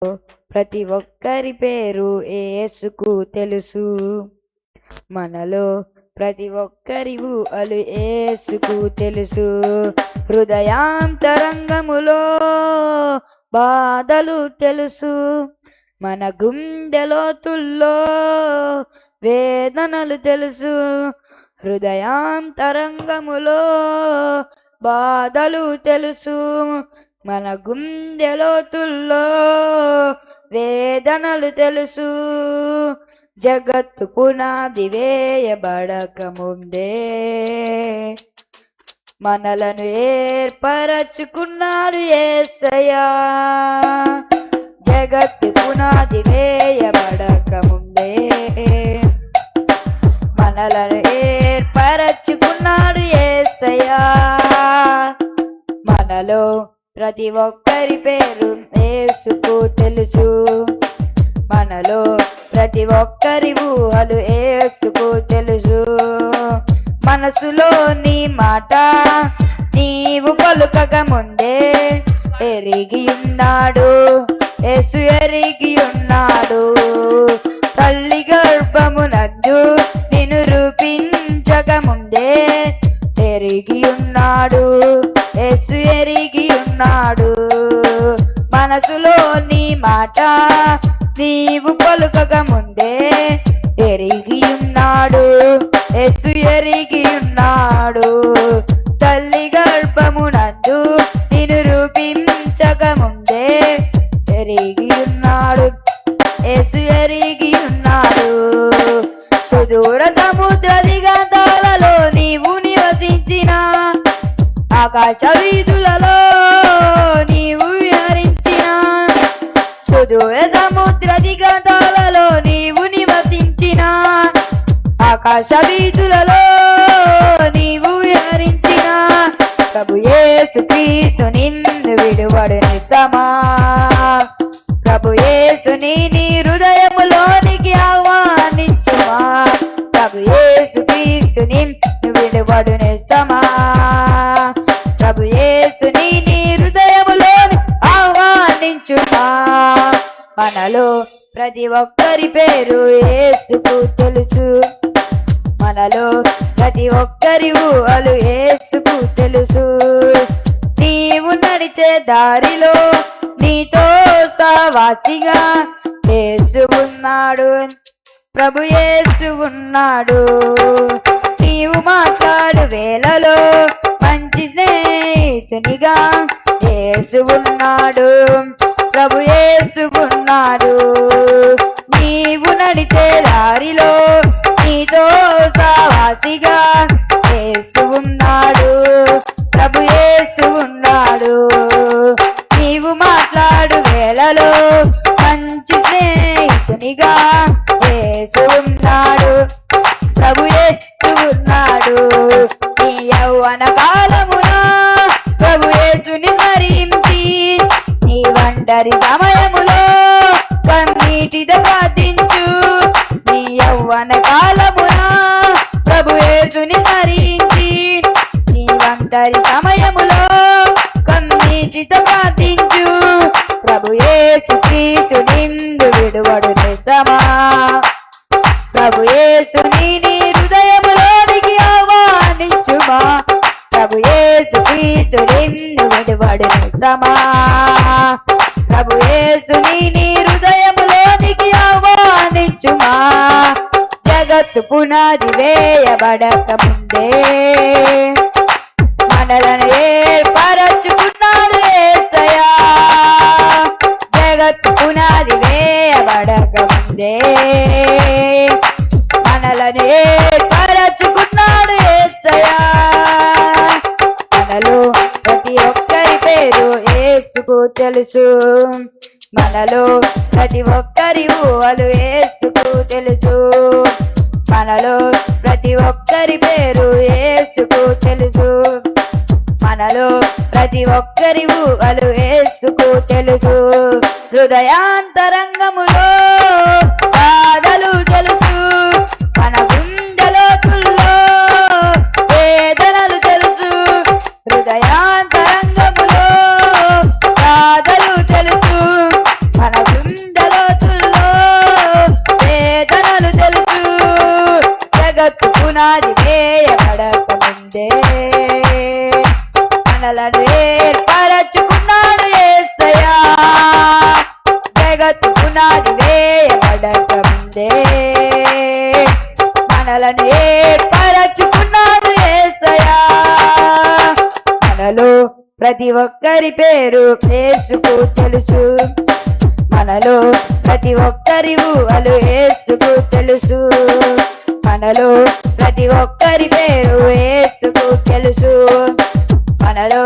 ప్రతి ఒక్కరి పేరు యేసుకు తెలుసు. మనలో ప్రతి ఒక్కరి ఊహలు యేసుకు తెలుసు. హృదయాంతరంగములో బాధలు తెలుసు. మన గుండెలోతుల్లో వేదనలు తెలుసు. హృదయాంతరంగములో బాధలు తెలుసు. మన గుండెలోతుల్లో వేదనలు తెలుసు. జగత్తు పునాది వేయబడక ముందే మనలను ఏర్పరచుకున్నాడు యేసయ్యా. జగత్తు పునాది వేయబడక ముందే మనలను ఏర్పరచుకున్నాడు యేసయ్యా. మనలో ప్రతి ఒక్కరి పేరు యేసుకు తెలుసు. మనలో ప్రతి ఒక్కరి ఊహలు యేసుకు తెలుసు. మనసులోని మాట నీవు పలుకక ముందే ఎరిగి ఉన్నాడు యేసు, ఎరిగి ఉన్నాడు. తల్లి గర్భమునందు నిన్ను రూపించక ముందే ఎరిగి ఉన్నాడు యేసు, ఎరిగి ఉన్నాడు. మనసులోని మాట నీవు పలుకక ముందే ఎరిగి ఉన్నాడు యేసు, ఎరిగి ఉన్నాడు. తల్లి గర్భమునందు నిన్ను రూపించక ముందే ఎరిగి ఉన్నాడు యేసు, ఎరిగి ఉన్నాడు. సుదూర సముద్ర దిగంతాలలో నీవు నివసించిన, ఆకాశ వీధులలో నీవు విహరించిన, సుదూర సముద్ర దిగంతాలలో నీవు నివసించిన, ఆకాశ వీధులలో నీవు విహరించిన. ప్రభు యేసు క్రీస్తు నిన్ను విడువడు నిజమా. ప్రభు యేసుని నీ హృదయములోనికి ఆహ్వానించుమా. ప్రభు యేసు క్రీస్తు నిన్ను విడువడు నిజమా. ప్రభు యేసుని నీ హృదయములోని ఆహ్వానించుమా. మనలో ప్రతి ఒక్కరి పేరు యేసుకు తెలుసు. మనలో ప్రతి ఒక్కరి ఊహలు యేసుకు తెలుసు. నీవు నడిచే దారిలో నీతో సహవాసిగా యేసు ఉన్నాడు, ప్రభు యేసు ఉన్నాడు. నీవు మాట్లాడు వేళలో మంచి స్నేహితునిగా యేసు ఉన్నాడు, ప్రభు యేసు ఉన్నాడు. నీవు నడిచే దారిలో నీతో సహవాసిగా యేసు ఉన్నాడు, ప్రభు యేసు ఉన్నాడు. నీవు మాట్లాడు వేళలో మంచి స్నేహితునిగా యేసు ఉన్నాడు, ప్రభు యేసు ఉన్నాడు. నీ యవ్వన కాలమున ప్రభు యేసుని స్మరించి, నీ ఒంటరి సమయములో కన్నీటితో ప్రార్థించు. నీ యవ్వన కాలమున ప్రభు యేసుని స్మరించి, నీ ఒంటరి సమయములో కన్నీటితో ప్రార్థించు. ప్రభు యేసు క్రీస్తు నిన్ను విడువడు నిజమా. ప్రభు యేసుని నీ హృదయములోనికి ఆహ్వానించుమా. ప్రభు యేసు క్రీస్తు నిన్ను విడువడు నిజమా. ప్రభు యేసుని నీ హృదయములోనికి ఆహ్వానించుమా. జగత్తు పునాది వేయబడక ముందే మనలను ఏర్పరచుకున్నాడు యేసయ్యా. జగత్తు పునాది వేయబడక ముందే మనలను ఏర్పరచుకున్నాడు యేసయ్యా. మనలో ప్రతి ఒక్కరి పేరు యేసుకు తెలుసు. మనలో ప్రతి ఒక్కరి ఊహలు యేసుకు తెలుసు. మనలో ప్రతి ఒక్కరి పేరు యేసుకు తెలుసు. మనలో ప్రతి ఒక్కరి ఊహలు యేసుకు తెలుసు. హృదయాంతరంగములో బాధలు తెలుసు. మన గుండెలోతుల్లో వేదనలు తెలుసు. హృదయాంతరంగములో బాధలు తెలుసు. మన మనలను ఏర్పరచుకున్నాడు యేసయ్యా జగత్తు పునాది వేయబడక ముందే మనలను ఏర్పరచుకున్నాడు యేసయ్యా మనలో ప్రతి ఒక్కరి పేరు యేసుకు తెలుసు మనలో ప్రతి ఒక్కరి ఊహలు యేసుకు తెలుసు మనలో ప్రతి ఒక్కరి పేరు యేసుకు తెలుసు మనలో